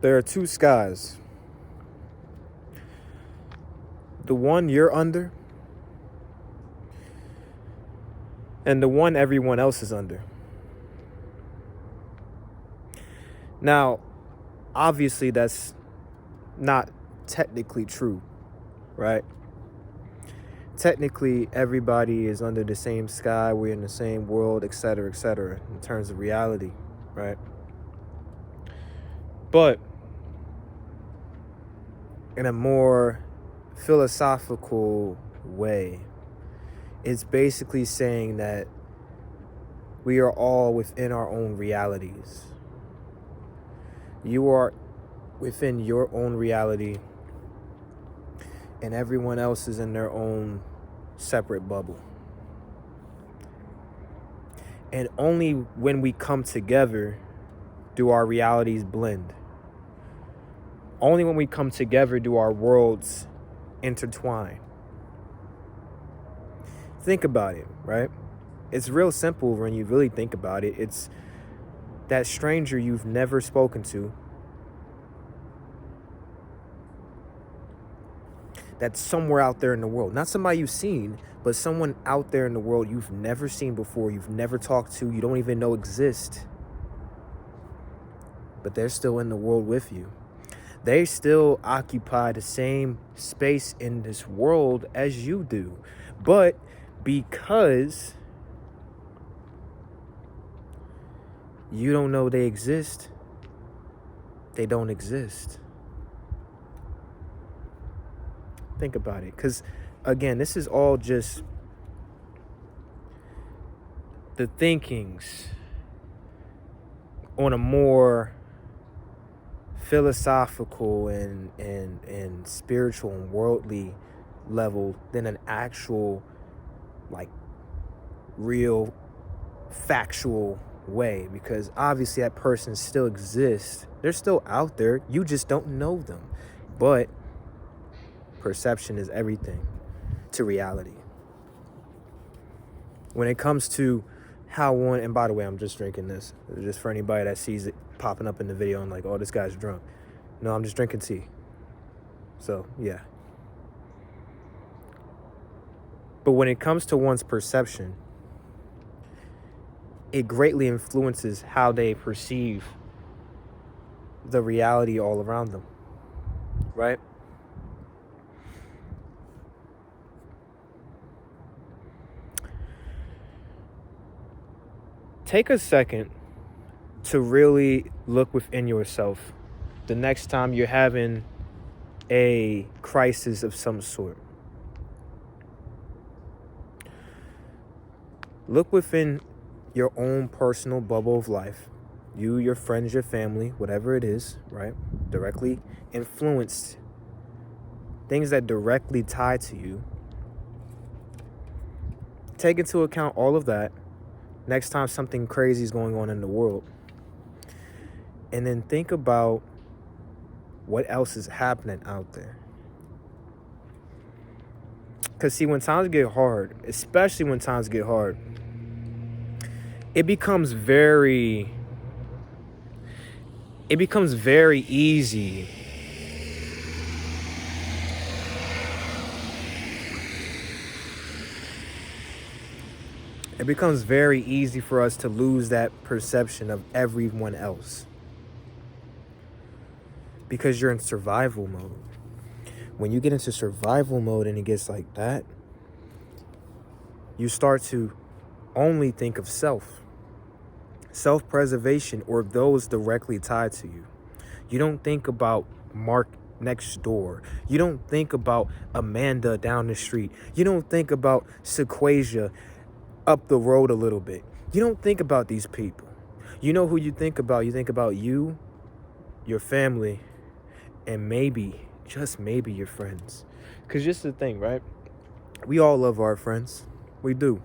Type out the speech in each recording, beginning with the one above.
There are two skies. The one you're under and the one everyone else is under. Now, obviously that's not technically true, right? Technically, everybody is under the same sky, we're in the same world, etc., in terms of reality, right? But in a more philosophical way, it's basically saying that we are all within our own realities. You are within your own reality, and everyone else is in their own separate bubble. And only when we come together do our realities blend. Only when we come together do our worlds intertwine. Think about it, right? It's real simple when you really think about it. It's that stranger you've never spoken to, that's somewhere out there in the world. Not somebody you've seen, but someone out there in the world you've never seen before, you've never talked to, you don't even know exist. But they're still in the world with you. They still occupy the same space in this world as you do. But because you don't know they exist, they don't exist. Think about it. Because, again, this is all just the thinkings on a more philosophical and spiritual and worldly level than an actual, like, real factual way, because obviously that person still exists. They're still out there. You just don't know them. But perception is everything to reality. When it comes to how one, and by the way, I'm just drinking this, just for anybody that sees it popping up in the video and like, oh, this guy's drunk. No, I'm just drinking tea. So, yeah. But when it comes to one's perception, it greatly influences how they perceive the reality all around them, right? Take a second to really look within yourself the next time you're having a crisis of some sort. Look within your own personal bubble of life. You, your friends, your family, whatever it is, right? Directly influenced. Things that directly tie to you. Take into account all of that next time something crazy is going on in the world. And then think about what else is happening out there. Because, see, when times get hard, especially when times get hard, it becomes very easy for us to lose that perception of everyone else. Because you're in survival mode. When you get into survival mode and it gets like that, you start to only think of self-preservation, or those directly tied to you. You don't think about Mark next door. You don't think about Amanda down the street. You don't think about Sequasia up the road a little bit. You don't think about these people. You know who you think about? You think about you, your family, and maybe, just maybe, your friends. Because just the thing, right? We all love our friends. We do.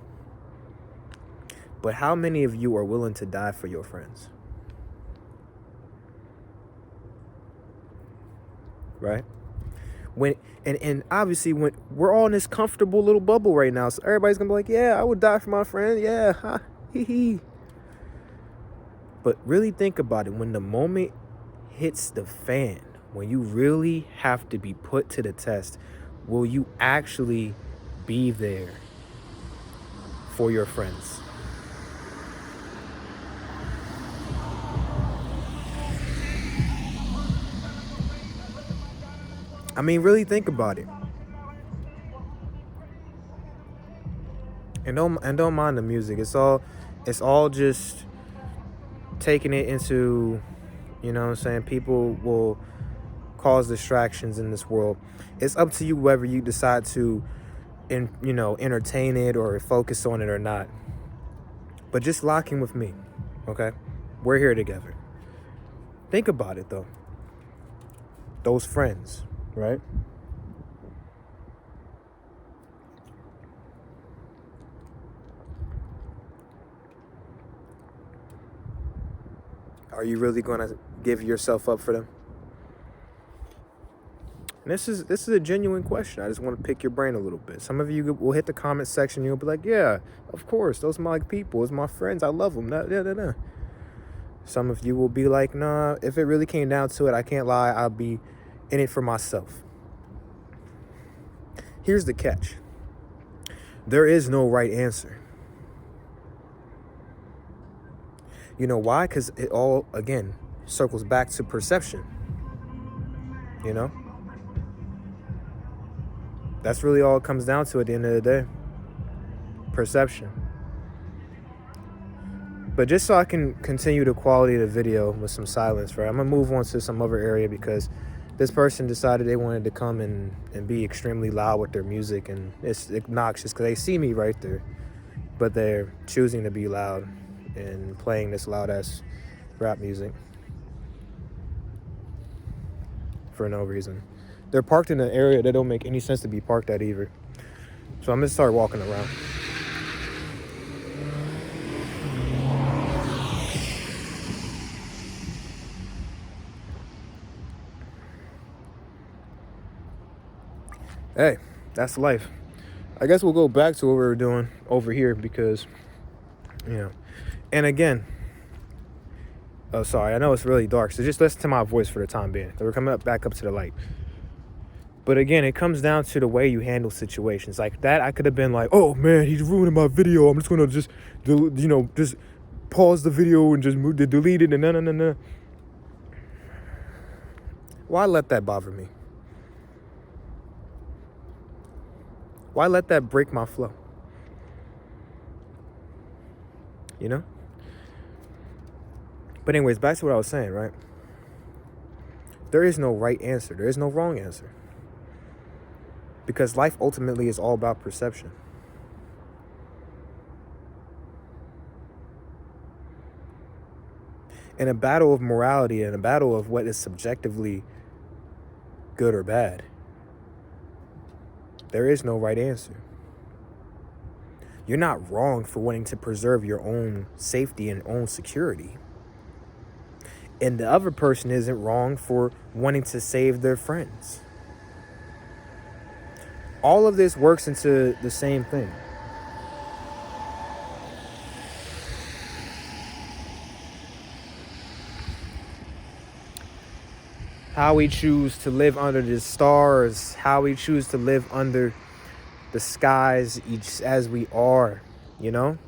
But how many of you are willing to die for your friends? Right? And obviously, when we're all in this comfortable little bubble right now, so everybody's gonna be like, yeah, I would die for my friend. Yeah, hee hee. But really think about it. When the moment hits the fan, when you really have to be put to the test, will you actually be there for your friends? I mean, really think about it. And don't mind the music. It's all just taking it into, you know what I'm saying? People will cause distractions in this world. It's up to you whether you decide to entertain it or focus on it or not. But just lock in with me, okay? We're here together. Think about it though. Those friends, right? Are you really going to give yourself up for them? And this is a genuine question. I just want to pick your brain a little bit. Some of you will hit the comment section. You'll be like, yeah, of course. Those are my people. Those are my friends. I love them. Nah. Some of you will be like, nah, if it really came down to it, I can't lie. I'll be in it for myself. Here's the catch. There is no right answer. You know why? Because it all, again, circles back to perception. You know? That's really all it comes down to at the end of the day. Perception. But just so I can continue the quality of the video with some silence, right? I'm going to move on to some other area because this person decided they wanted to come and be extremely loud with their music. And it's obnoxious because they see me right there. But they're choosing to be loud and playing this loud-ass rap music for no reason. They're parked in an area that don't make any sense to be parked at either. So I'm going to start walking around. Hey, that's life. I guess we'll go back to what we were doing over here because, and again, oh, sorry, I know it's really dark, so just listen to my voice for the time being. We're coming back up to the light. But again, it comes down to the way you handle situations. Like that, I could have been like, oh man, he's ruining my video. I'm just going to just pause the video and just delete it and no. Why let that bother me? Why let that break my flow? You know? But anyways, back to what I was saying, right? There is no right answer. There is no wrong answer. Because life ultimately is all about perception. In a battle of morality and a battle of what is subjectively good or bad, there is no right answer. You're not wrong for wanting to preserve your own safety and own security. And the other person isn't wrong for wanting to save their friends. All of this works into the same thing. How we choose to live under the stars, how we choose to live under the skies each as we are, you know?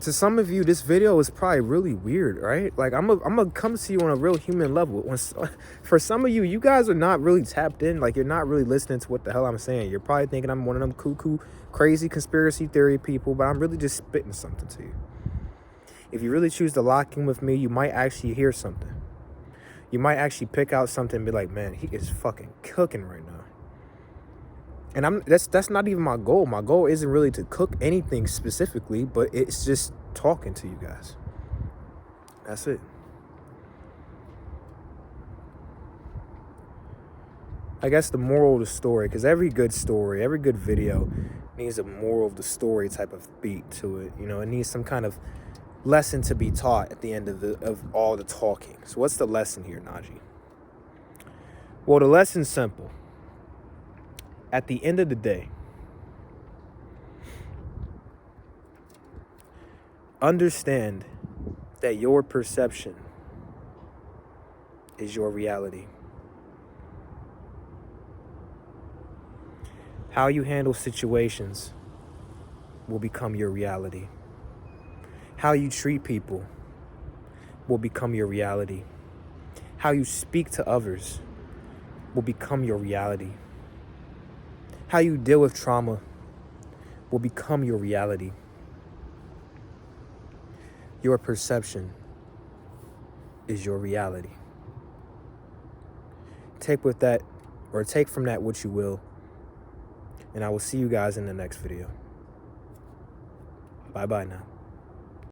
To some of you, this video is probably really weird, right? Like, I'm gonna come to you on a real human level. For some of you, you guys are not really tapped in. Like, you're not really listening to what the hell I'm saying. You're probably thinking I'm one of them cuckoo, crazy conspiracy theory people, but I'm really just spitting something to you. If you really choose to lock in with me, you might actually hear something. You might actually pick out something and be like, man, he is fucking cooking right now. And that's not even my goal. My goal isn't really to cook anything specifically, but it's just talking to you guys. That's it. I guess the moral of the story, because every good story, every good video needs a moral of the story type of beat to it. You know, it needs some kind of lesson to be taught at the end of all the talking. So what's the lesson here, Najee? Well, the lesson's simple. At the end of the day, understand that your perception is your reality. How you handle situations will become your reality. How you treat people will become your reality. How you speak to others will become your reality. How you deal with trauma will become your reality. Your perception is your reality. Take from that what you will, and I will see you guys in the next video. Bye-bye now.